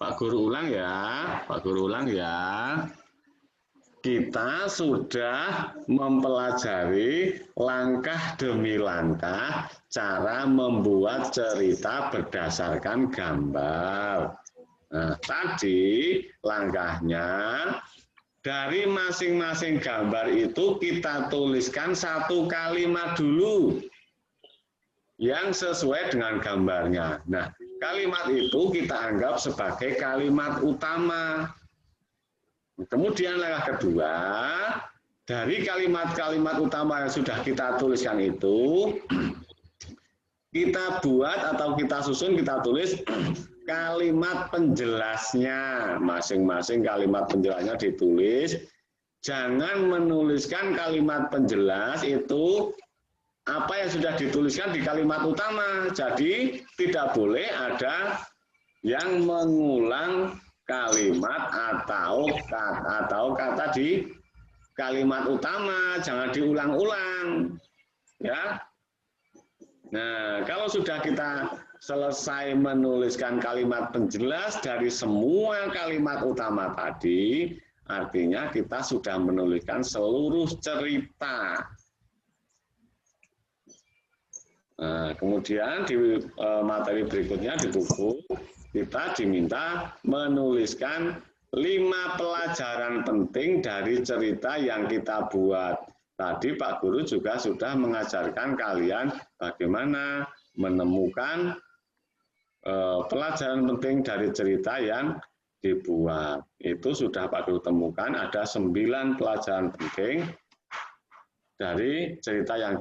Pak Guru ulang ya, Pak Guru ulang ya. Kita sudah mempelajari langkah demi langkah cara membuat cerita berdasarkan gambar. Nah, tadi langkahnya dari masing-masing gambar itu kita tuliskan satu kalimat dulu yang sesuai dengan gambarnya. Nah, kalimat itu kita anggap sebagai kalimat utama. Kemudian langkah kedua, dari kalimat-kalimat utama yang sudah kita tuliskan itu, kita buat atau kita susun, kita tulis kalimat penjelasnya. Masing-masing kalimat penjelasnya ditulis. Jangan menuliskan kalimat penjelas itu apa yang sudah dituliskan di kalimat utama. Jadi tidak boleh ada yang mengulang kalimat atau kata di kalimat utama, jangan diulang-ulang, ya. Nah, kalau sudah kita selesai menuliskan kalimat penjelas dari semua kalimat utama tadi, artinya kita sudah menuliskan seluruh cerita. Nah, kemudian di materi berikutnya di buku kita diminta menuliskan 5 pelajaran penting dari cerita yang kita buat. Tadi Pak Guru juga sudah mengajarkan kalian bagaimana menemukan pelajaran penting dari cerita yang dibuat. Itu sudah Pak Guru temukan ada 9 pelajaran penting dari cerita yang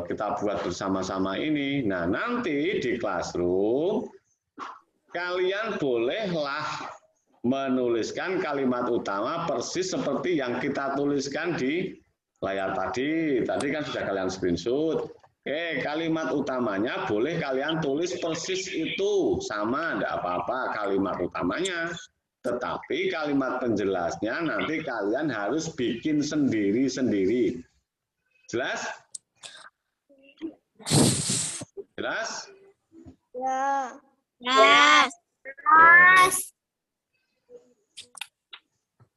kita buat bersama-sama ini. Nah, nanti di classroom kalian bolehlah menuliskan kalimat utama persis seperti yang kita tuliskan di layar tadi. Tadi kan sudah kalian screenshot. Oke, kalimat utamanya boleh kalian tulis persis itu. Sama, enggak apa-apa kalimat utamanya. Tetapi kalimat penjelasnya nanti kalian harus bikin sendiri-sendiri. Jelas? Jelas? Ya. Yes.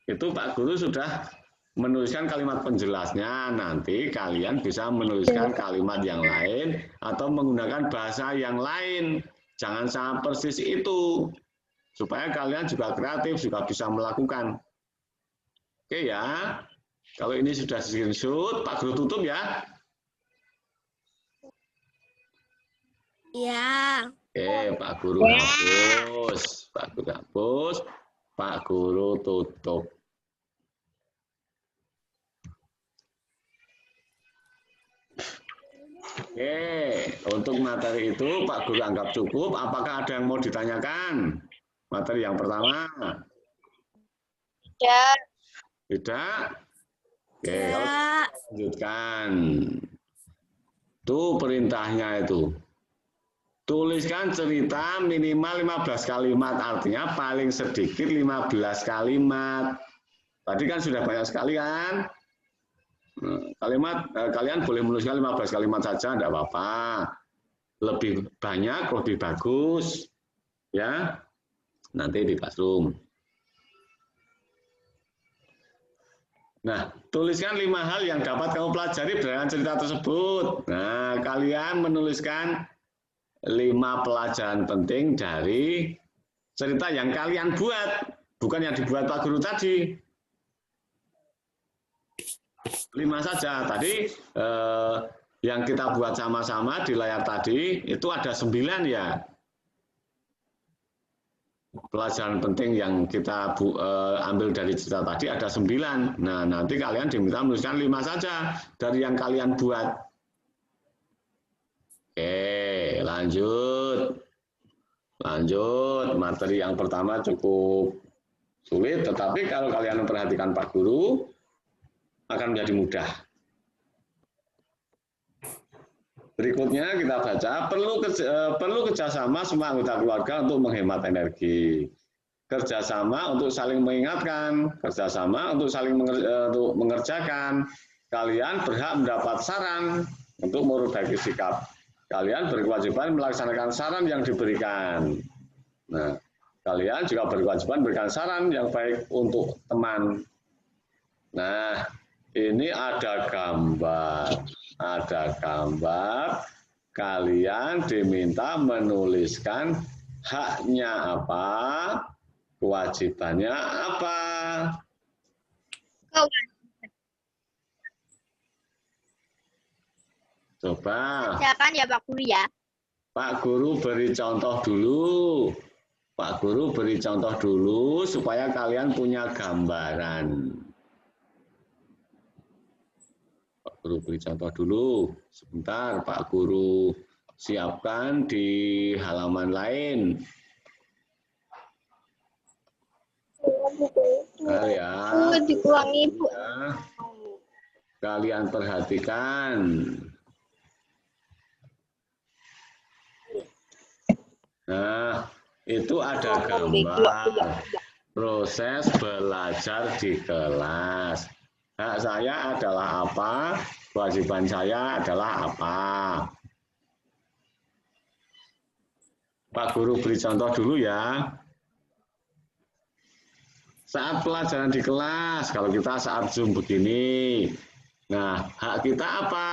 Itu Pak Guru sudah menuliskan kalimat penjelasnya. Nanti kalian bisa menuliskan kalimat yang lain atau menggunakan bahasa yang lain. Jangan sama persis itu. Supaya kalian juga kreatif, juga bisa melakukan. Oke ya. Kalau ini sudah screenshot, Pak Guru tutup ya. Ya. Oke, Pak Guru hapus. Pak Guru hapus. Pak Guru tutup. Oke, untuk materi itu Pak Guru anggap cukup. Apakah ada yang mau ditanyakan? Materi yang pertama? Tidak. Tidak? Oke, Ya. kalau lanjutkan. Itu perintahnya itu. Tuliskan cerita minimal 15 kalimat, artinya paling sedikit 15 kalimat. Tadi kan sudah banyak sekali kan? Kalian boleh menuliskan 15 kalimat saja, tidak apa-apa. Lebih banyak, lebih bagus. Ya, nanti di classroom. Nah, tuliskan 5 hal yang dapat kamu pelajari berdasarkan cerita tersebut. Nah, kalian menuliskan 5 pelajaran penting dari cerita yang kalian buat, bukan yang dibuat Pak Guru tadi. 5 saja. Tadi yang kita buat sama-sama di layar tadi itu ada 9 ya. Pelajaran penting yang kita ambil dari cerita tadi ada 9. Nah, nanti kalian diminta menuliskan 5 saja dari yang kalian buat. Oke, lanjut. Lanjut, materi yang pertama cukup sulit, tetapi kalau kalian memperhatikan Pak Guru, akan menjadi mudah. Berikutnya kita baca, perlu kerjasama semua anggota keluarga untuk menghemat energi. Kerjasama untuk saling mengingatkan, kerjasama untuk saling mengerjakan. Kalian berhak mendapat saran untuk memperbaiki sikap. Kalian berkewajiban melaksanakan saran yang diberikan. Nah, kalian juga berkewajiban berikan saran yang baik untuk teman. Nah, ini ada gambar. Ada gambar, kalian diminta menuliskan haknya apa, kewajibannya apa. Coba. Silakan ya Pak Guru ya. Pak Guru beri contoh dulu. Pak Guru beri contoh dulu supaya kalian punya gambaran. Pak Guru beri contoh dulu. Sebentar, Pak Guru siapkan di halaman lain. Dikurangi, Bu. Kalian perhatikan. Nah, itu ada gambar proses belajar di kelas. Hak saya adalah apa? Kewajiban saya adalah apa? Pak Guru beri contoh dulu ya. Saat pelajaran di kelas, kalau kita saat Zoom begini, nah hak kita apa?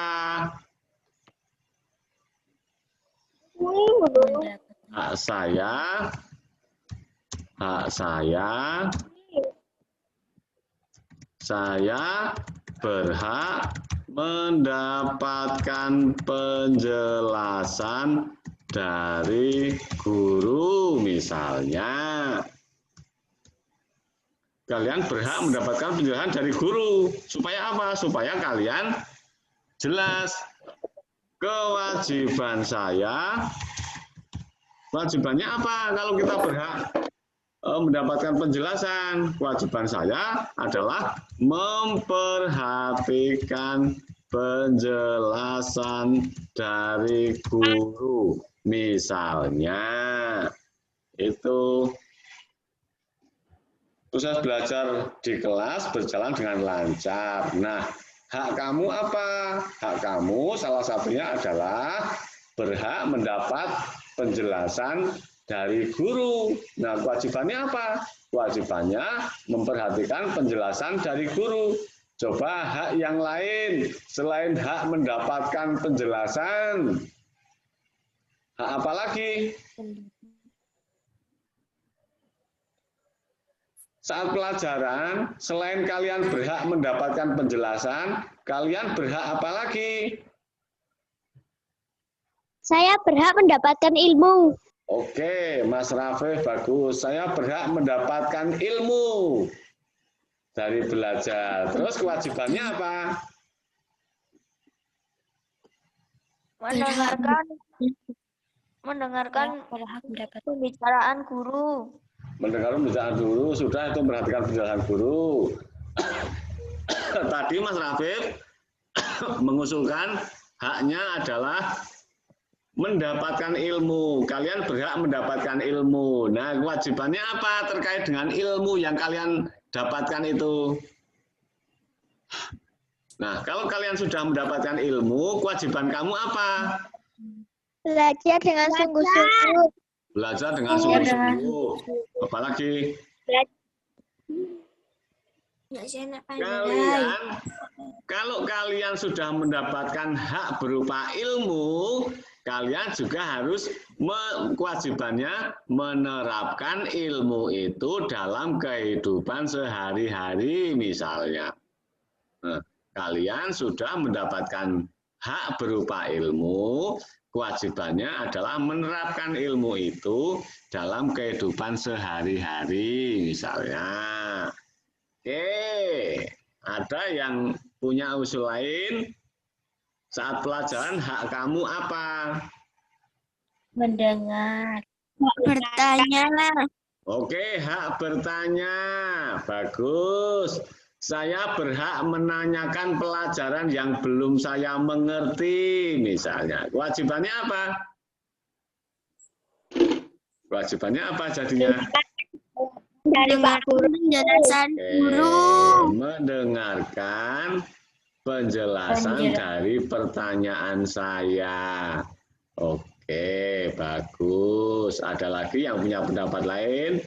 Hak saya berhak mendapatkan penjelasan dari guru misalnya. Kalian berhak mendapatkan penjelasan dari guru. Supaya apa? Supaya kalian jelas. Kewajiban saya, kewajibannya apa kalau kita berhak mendapatkan penjelasan? Kewajiban saya adalah memperhatikan penjelasan dari guru. Misalnya, itu proses belajar di kelas berjalan dengan lancar. Nah, hak kamu apa? Hak kamu salah satunya adalah berhak mendapat penjelasan dari guru. Nah, kewajibannya apa? Kewajibannya memperhatikan penjelasan dari guru. Coba hak yang lain selain hak mendapatkan penjelasan. Hak apa lagi? Saat pelajaran, selain kalian berhak mendapatkan penjelasan, kalian berhak apa lagi? Saya berhak mendapatkan ilmu. Oke, Mas Rafif, bagus. Saya berhak mendapatkan ilmu dari belajar. Terus kewajibannya apa? Mendengarkan pembicaraan guru. Mendengar pembicaraan guru, sudah itu memperhatikan penjelasan guru. Tadi Mas Rafif mengusulkan haknya adalah mendapatkan ilmu. Kalian berhak mendapatkan ilmu. Nah, kewajibannya apa terkait dengan ilmu yang kalian dapatkan itu? Nah, kalau kalian sudah mendapatkan ilmu, kewajiban kamu apa? Belajar dengan sungguh-sungguh. Belajar dengan sungguh-sungguh. Apalagi? Kalau kalian sudah mendapatkan hak berupa ilmu, kalian juga harus kewajibannya menerapkan ilmu itu dalam kehidupan sehari-hari misalnya. Nah, kalian sudah mendapatkan hak berupa ilmu, kewajibannya adalah menerapkan ilmu itu dalam kehidupan sehari-hari misalnya. Oke, ada yang punya usul lain? Saat pelajaran hak kamu apa? Mendengar. Bertanya. Oke, hak bertanya. Bagus. Saya berhak menanyakan pelajaran yang belum saya mengerti, misalnya. Kewajibannya apa? Kewajibannya apa jadinya? Dari Pak Guru, penjelasan guru. Mendengarkan penjelasan dari pertanyaan saya. Oke. Oke, bagus. Ada lagi yang punya pendapat lain?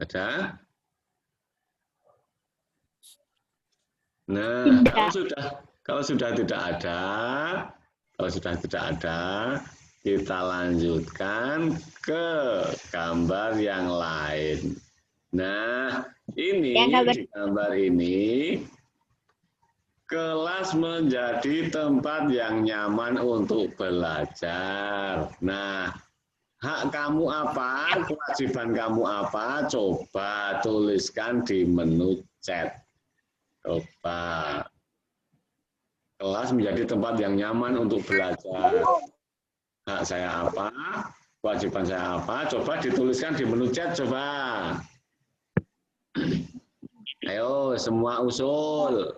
Ada? Nah, kalau sudah tidak ada, kita lanjutkan ke gambar yang lain. Nah, ini di gambar ini kelas menjadi tempat yang nyaman untuk belajar. Nah, hak kamu apa? Kewajiban kamu apa? Coba tuliskan di menu chat. Coba. Kelas menjadi tempat yang nyaman untuk belajar. Hak saya apa? Kewajiban saya apa? Coba dituliskan di menu chat, coba. Ayo, semua usul.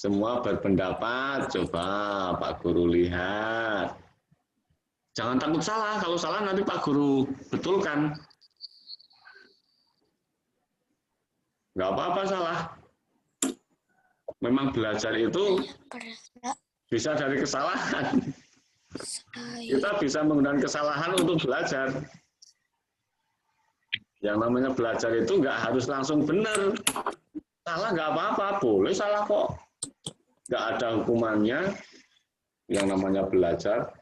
Semua berpendapat, coba Pak Guru lihat. Jangan takut salah, kalau salah nanti Pak Guru betulkan. Nggak apa-apa salah. Memang belajar itu bisa dari kesalahan. Kita bisa menggunakan kesalahan untuk belajar. Yang namanya belajar itu nggak harus langsung benar. Salah nggak apa-apa, boleh salah kok. Nggak ada hukumannya. Yang namanya belajar.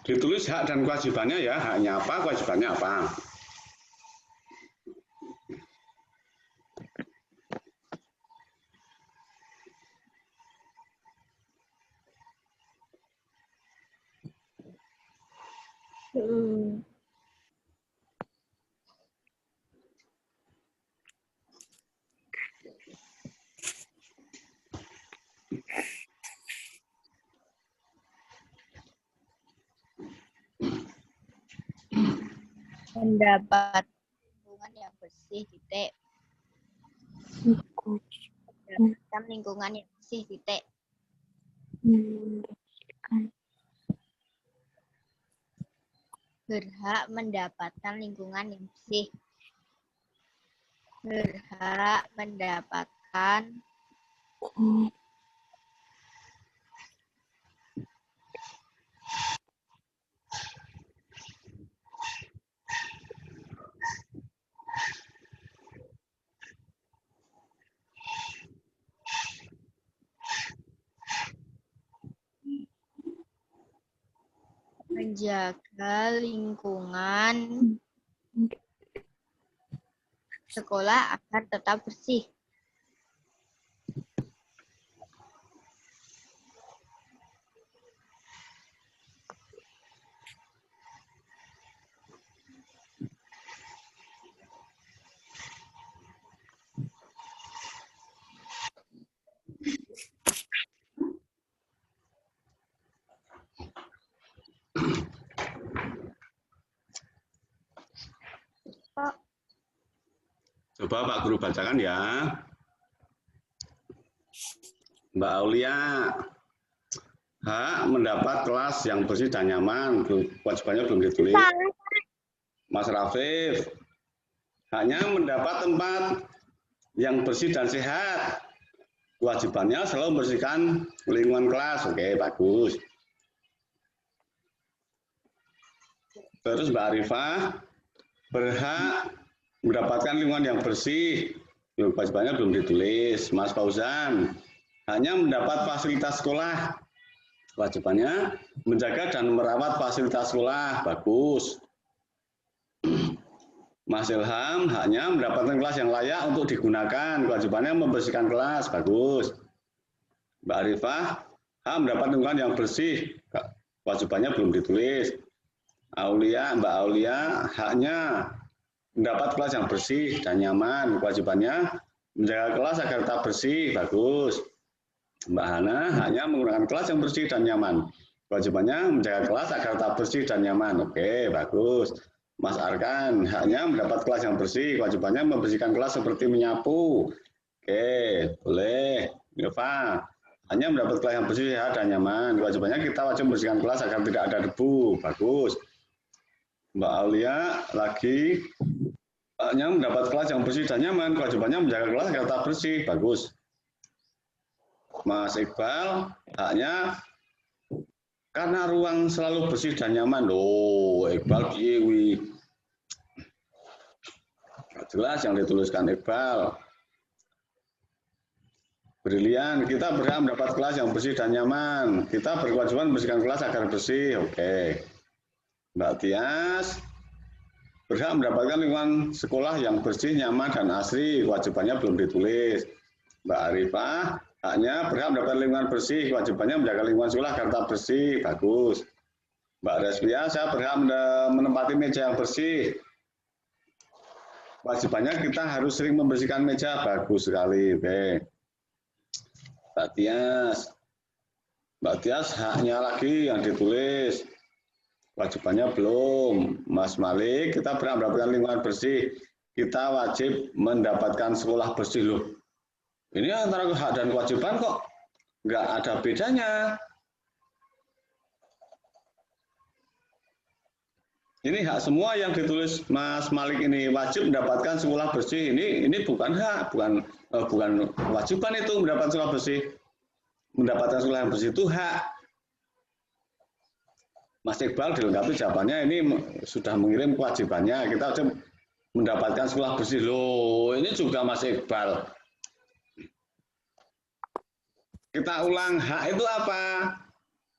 Ditulis hak dan kewajibannya ya, haknya apa, kewajibannya apa. Mendapat lingkungan yang bersih, titik. Mendapatkan lingkungan yang bersih, titik. Berhak mendapatkan lingkungan yang bersih. Berhak mendapatkan menjaga lingkungan sekolah agar tetap bersih. Coba Pak Guru bacakan ya. Mbak Aulia, hak mendapat kelas yang bersih dan nyaman, kewajibannya belum ditulis. Mas Rafif, haknya mendapat tempat yang bersih dan sehat, kewajibannya selalu membersihkan lingkungan kelas. Oke, bagus. Terus Mbak Arifah, berhak mendapatkan lingkungan yang bersih, kewajibannya belum ditulis. Mas Fauzan, hanya mendapat fasilitas sekolah, kewajibannya menjaga dan merawat fasilitas sekolah. Bagus. Mas Ilham, haknya mendapatkan kelas yang layak untuk digunakan, kewajibannya membersihkan kelas. Bagus. Mbak Arifah, hak mendapat lingkungan yang bersih, kewajibannya belum ditulis. Aulia, Mbak Aulia, haknya mendapat kelas yang bersih dan nyaman, kewajibannya menjaga kelas agar tetap bersih. Bagus. Mbak Hana, haknya menggunakan kelas yang bersih dan nyaman, kewajibannya menjaga kelas agar tetap bersih dan nyaman. Oke, bagus. Mas Arkan, haknya mendapat kelas yang bersih, kewajibannya membersihkan kelas seperti menyapu. Oke, boleh. Nova, hanya mendapat kelas yang bersih, sehat, dan nyaman, kewajibannya kita wajib membersihkan kelas agar tidak ada debu. Bagus. Mbak Aulia lagi, haknya mendapat kelas yang bersih dan nyaman, kewajibannya menjaga kelas agar tetap bersih. Bagus. Mas Iqbal, haknya karena ruang selalu bersih dan nyaman. Loh, Iqbal kiwi. Jelas yang dituliskan Iqbal. Brilian, kita berhak mendapat kelas yang bersih dan nyaman. Kita berkewajiban membersihkan kelas agar bersih. Oke. Mbak Tias, berhak mendapatkan lingkungan sekolah yang bersih, nyaman, dan asri. Kewajibannya belum ditulis. Mbak Arifah, haknya berhak mendapatkan lingkungan bersih, kewajibannya menjaga lingkungan sekolah agar tetap bersih. Bagus. Mbak Resvia, saya berhak menempati meja yang bersih. Kewajibannya kita harus sering membersihkan meja. Bagus sekali. Oke. Mbak Tias, haknya lagi yang ditulis. Kewajibannya belum. Mas Malik, kita berhak mendapatkan lingkungan bersih. Kita wajib mendapatkan sekolah bersih loh. Ini antara hak dan kewajiban kok nggak ada bedanya. Ini hak semua yang ditulis Mas Malik ini, wajib mendapatkan sekolah bersih. Ini bukan hak, bukan kewajiban itu mendapatkan sekolah bersih. Mendapatkan sekolah yang bersih itu hak. Mas Iqbal dilengkapi jawabannya, ini sudah mengirim kewajibannya. Kita wajib mendapatkan sekolah bersih. Loh, ini juga Mas Iqbal. Kita ulang, hak itu apa?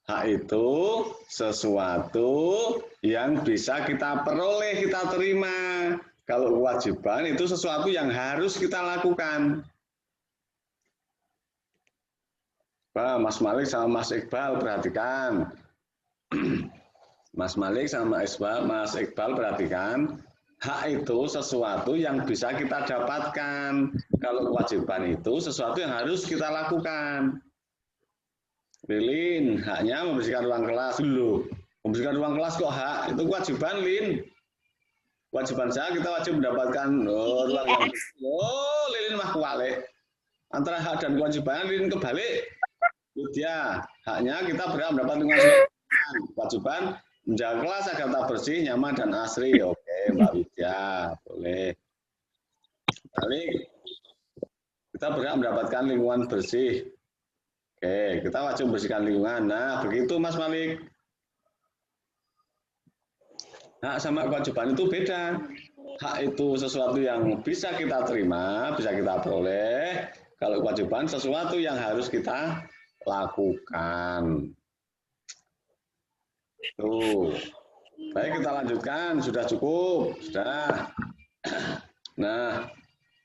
Hak itu sesuatu yang bisa kita peroleh, kita terima. Kalau kewajiban itu sesuatu yang harus kita lakukan. Mas Malik sama Mas Iqbal perhatikan. Mas Malik sama Mas Iqbal perhatikan. Hak itu sesuatu yang bisa kita dapatkan. Kalau kewajiban itu sesuatu yang harus kita lakukan. Lilin, haknya membersihkan ruang kelas dulu. Membersihkan ruang kelas kok hak? Itu kewajiban, Lin. Kewajiban saya kita wajib mendapatkan ruang yang bersih. Oh, Lilin mah kualik. Antara hak dan kewajiban, Lilin kebalik. Dia, haknya kita berhak mendapat lingkungan kewajiban menjaga kelas agar tetap bersih, nyaman, dan asri. Oke, Mbak Widya, boleh. Balik. Kita berhak mendapatkan lingkungan bersih. Oke, kita wajib membersihkan lingkungan. Nah, begitu Mas Malik. Hak sama kewajiban itu beda. Hak itu sesuatu yang bisa kita terima, bisa kita peroleh. Kalau kewajiban sesuatu yang harus kita lakukan. Tuh. Baik, kita lanjutkan. Sudah cukup? Sudah. Nah,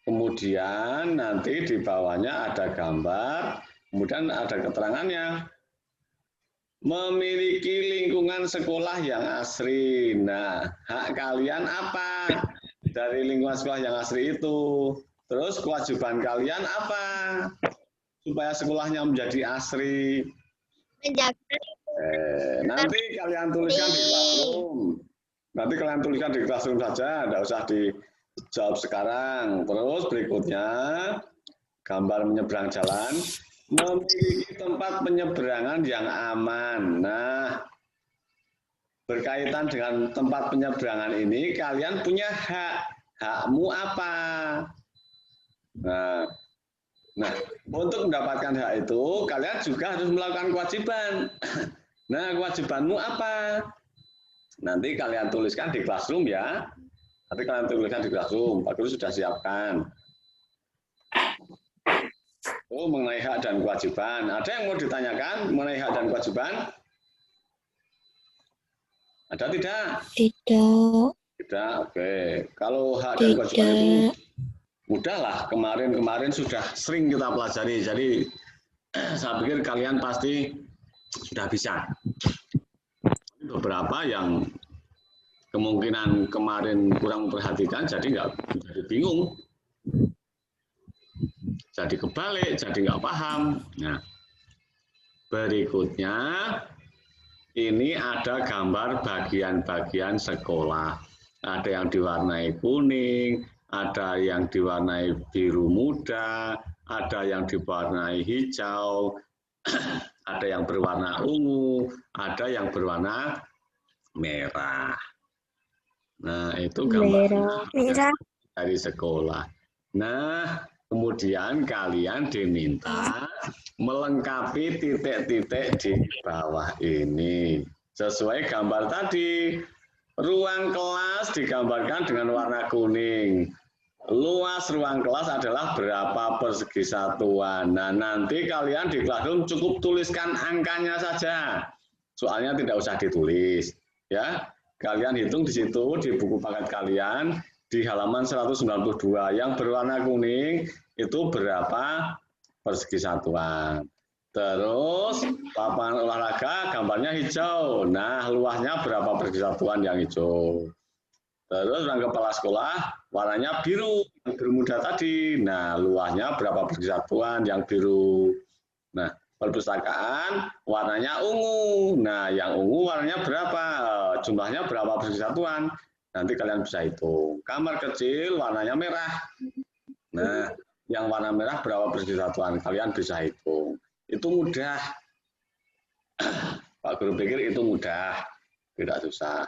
kemudian nanti di bawahnya ada gambar. Kemudian ada keterangannya, memiliki lingkungan sekolah yang asri. Nah, hak kalian apa dari lingkungan sekolah yang asri itu? Terus kewajiban kalian apa supaya sekolahnya menjadi asri? Nanti kalian tuliskan di classroom. Nanti kalian tuliskan di classroom saja, tidak usah dijawab sekarang. Terus berikutnya, gambar menyeberang jalan. memiliki tempat penyeberangan yang aman. Nah, berkaitan dengan tempat penyeberangan ini, kalian punya hak. Hakmu apa? Nah, untuk mendapatkan hak itu, kalian juga harus melakukan kewajiban. Nah, kewajibanmu apa? Nanti kalian tuliskan di classroom ya. Nanti kalian tuliskan di classroom. Pak Guru sudah siapkan. Oh, mengenai hak dan kewajiban. Ada yang mau ditanyakan mengenai hak dan kewajiban? Ada tidak? Tidak. Tidak, oke. Kalau hak dan kewajiban itu mudah lah. Kemarin sudah sering kita pelajari. Jadi saya pikir kalian pasti sudah bisa. Beberapa yang kemungkinan kemarin kurang memperhatikan, jadi nggak jadi bingung. Jadi kebalik, jadi nggak paham. Nah, berikutnya ini ada gambar bagian-bagian sekolah. Ada yang diwarnai kuning, ada yang diwarnai biru muda, ada yang diwarnai hijau, ada yang berwarna ungu, ada yang berwarna merah. Nah, itu gambar dari sekolah. Nah, kemudian kalian diminta melengkapi titik-titik di bawah ini. Sesuai gambar tadi, ruang kelas digambarkan dengan warna kuning. Luas ruang kelas adalah berapa persegi satuan. Nah, nanti kalian di classroom cukup tuliskan angkanya saja. Soalnya tidak usah ditulis. Ya, kalian hitung di situ di buku paket kalian di halaman 192 yang berwarna kuning itu berapa persegi satuan. Terus lapangan olahraga gambarnya hijau. Nah, luasnya berapa persegi satuan yang hijau. Terus ruang kepala sekolah warnanya biru, yang biru muda tadi. Nah, luasnya berapa persegi satuan yang biru. Nah, perpustakaan warnanya ungu. Nah, yang ungu warnanya berapa? Jumlahnya berapa persegi satuan? Nanti kalian bisa hitung. Kamar kecil warnanya merah. Nah, yang warna merah berapa persegi satuan? Kalian bisa hitung. Itu mudah. Pak Guru pikir itu mudah, tidak susah.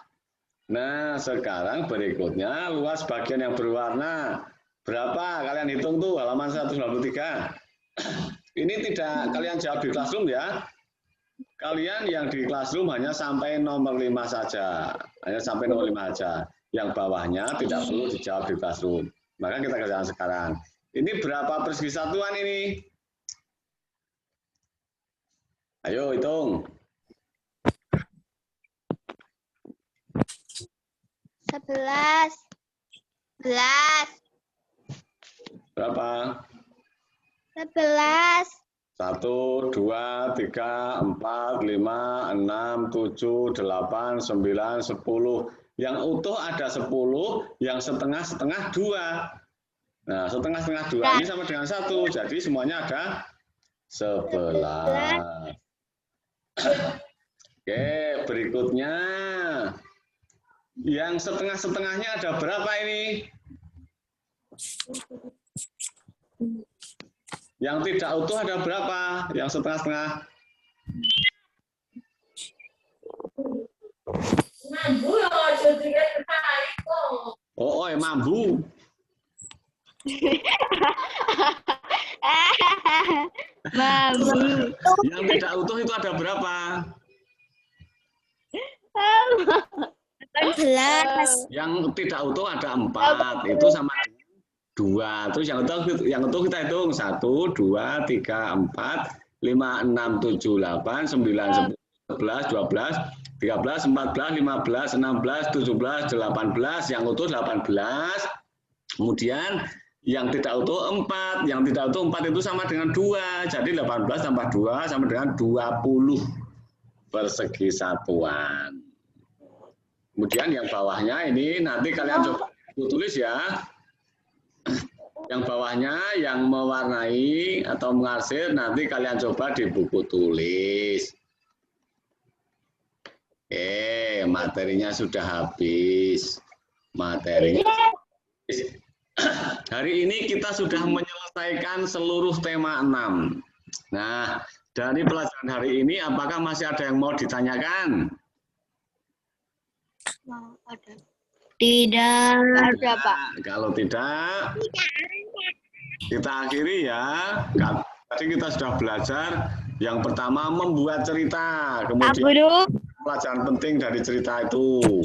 Nah, sekarang berikutnya luas bagian yang berwarna. Berapa? Kalian hitung tuh halaman 193. Ini tidak kalian jawab di classroom ya. Kalian yang di classroom hanya sampai nomor 5 saja. Hanya sampai nomor 5 saja. Yang bawahnya tidak perlu dijawab di classroom. Maka kita kerjakan sekarang. Ini berapa persegi satuan ini? Ayo hitung. 11. Berapa? 11. 1, 2, 3, 4, 5, 6, 7, 8, 9, 10. Yang utuh ada 10, yang setengah-setengah 2. Nah, setengah-setengah 2 ini sama dengan 1, jadi semuanya ada 11. Oke, berikutnya. Yang setengah-setengahnya ada berapa ini? Yang tidak utuh ada berapa? Yang setengah-setengah? Oh, mambu. Mambu. Yang tidak utuh itu ada berapa? 11. Yang tidak utuh ada 4. Itu sama 2. Terus yang utuh kita hitung 1, 2, 3, 4, 5, 6, 7, 8, 9, 10, 11, 12, 13, 14, 15, 16, 17, 18. Yang utuh 18. Kemudian yang tidak utuh 4. Yang tidak utuh 4 itu sama dengan 2. Jadi 18 tambah 2 sama dengan 20 persegi satuan. Kemudian yang bawahnya ini nanti kalian coba tulis ya. Yang bawahnya yang mewarnai atau mengarsir nanti kalian coba di buku tulis. Oke, materinya sudah habis. Materinya habis. Hari ini kita sudah menyelesaikan seluruh tema 6. Nah, dari pelajaran hari ini, apakah masih ada yang mau ditanyakan? Tidak. Ada, Pak. Kalau tidak, kita akhiri ya. Tadi kita sudah belajar yang pertama membuat cerita, kemudian pelajaran penting dari cerita itu.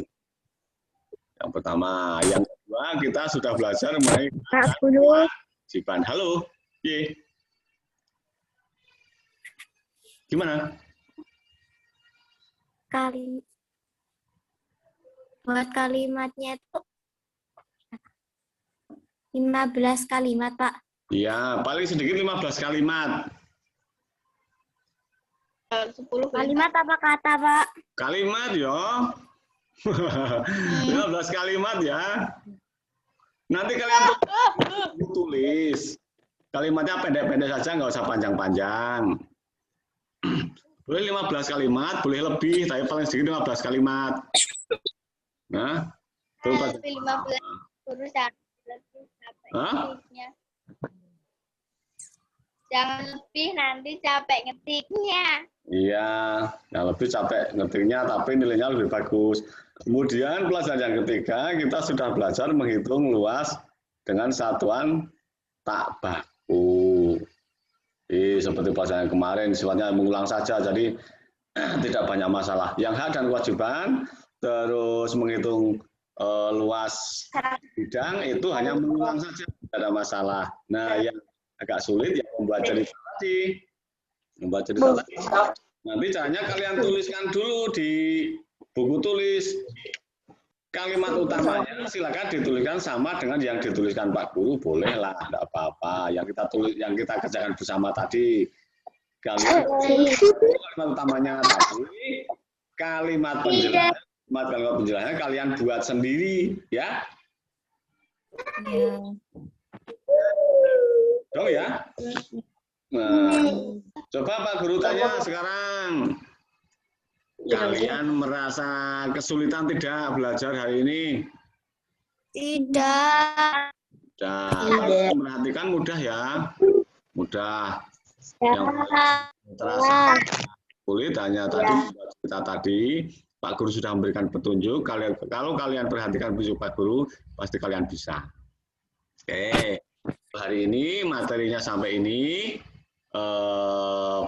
Yang pertama, yang kedua kita sudah belajar mengenai kewajiban. Halo, Ye. Gimana? Buat kalimatnya itu 15 kalimat, Pak. Iya, paling sedikit 15 kalimat. 10 kalimat apa kata, Pak? Kalimat ya. 15 kalimat ya. Nanti kalian tulis. Kalimatnya pendek-pendek saja, nggak usah panjang-panjang. Boleh 15 kalimat, boleh lebih, tapi paling sedikit 15 kalimat. Nah, itu 15 urusan. Jangan lebih, nanti capek ngetiknya. Iya, nah lebih capek ngetiknya, tapi nilainya lebih bagus. Kemudian pelajaran yang ketiga, kita sudah belajar menghitung luas dengan satuan tak baku. Seperti pelajaran yang kemarin, sifatnya mengulang saja, jadi tidak banyak masalah. Yang hak dan kewajiban, terus menghitung luas bidang, itu hanya mengulang saja, tidak ada masalah. Nah, yang agak sulit yang membuat cerita tadi. Membuat cerita tadi. Nanti caranya kalian tuliskan dulu di buku tulis. Kalimat utamanya silakan dituliskan sama dengan yang dituliskan Pak Guru, bolehlah, tidak apa-apa. Yang kita kerjakan bersama tadi. Kalimat utamanya tadi, kalimat penjelasannya kalian buat sendiri, ya. Dong ya. Nah, coba Pak Guru tanya sekarang. Kalian merasa kesulitan tidak belajar hari ini? Tidak. Tidak. Perhatikan mudah ya. Mudah. Yang terasa sulit hanya tadi kita tadi Pak Guru sudah memberikan petunjuk. Kalau kalian perhatikan petunjuk Pak Guru, pasti kalian bisa. Oke. Hari ini materinya sampai ini.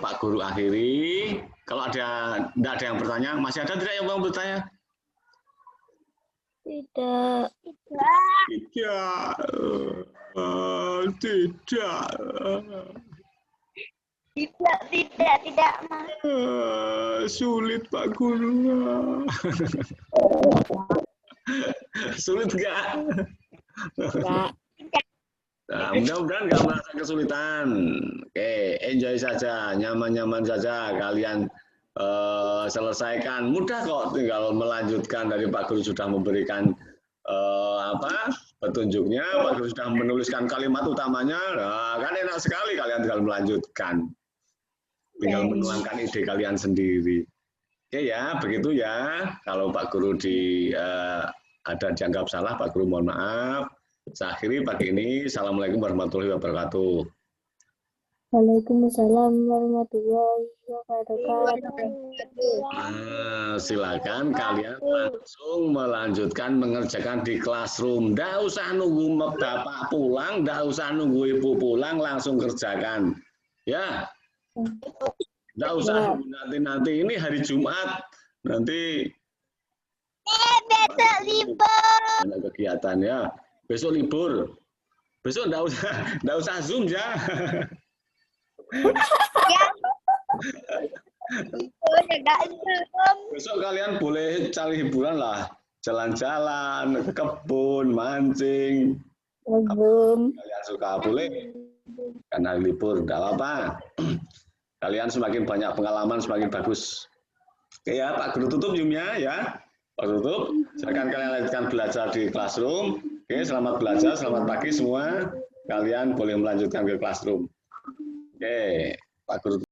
Pak Guru akhiri. Kalau tidak ada yang bertanya, masih ada tidak yang mau bertanya? Tidak. Tidak. Sulit Pak Guru. Sulit enggak? Tidak. Nah, mudah-mudahan nggak merasa kesulitan. Oke, enjoy saja, nyaman-nyaman saja. Kalian selesaikan. Mudah kok, tinggal melanjutkan. Dari Pak Guru sudah memberikan petunjuknya. Pak Guru sudah menuliskan kalimat utamanya. Nah, kan enak sekali kalian tinggal melanjutkan. Tinggal menuangkan ide kalian sendiri. Oke ya, begitu ya. Kalau Pak Guru ada dianggap salah, Pak Guru mohon maaf. Saya akhiri pagi ini. Assalamualaikum warahmatullahi wabarakatuh. Waalaikumsalam warahmatullahi wabarakatuh. Silakan kalian langsung melanjutkan mengerjakan di classroom. Nggak usah nunggu bapak pulang, nggak usah nunggu ibu pulang, langsung kerjakan. Ya, nggak usah nanti ini hari Jumat nanti. Besok libur. Ada kegiatan ya. Besok libur. Besok nggak usah Zoom ya. Besok kalian boleh cari hiburan lah. Jalan-jalan, ke kebun, mancing. Kalian suka boleh. Karena libur, nggak apa-apa. Kalian semakin banyak pengalaman, semakin bagus. Oke ya, Pak Guru tutup Zoom-nya ya. Pak Guru tutup. Silakan kalian lanjutkan belajar di classroom. Oke, selamat belajar, selamat pagi semua. Kalian boleh melanjutkan ke classroom. Oke, Pak Guru.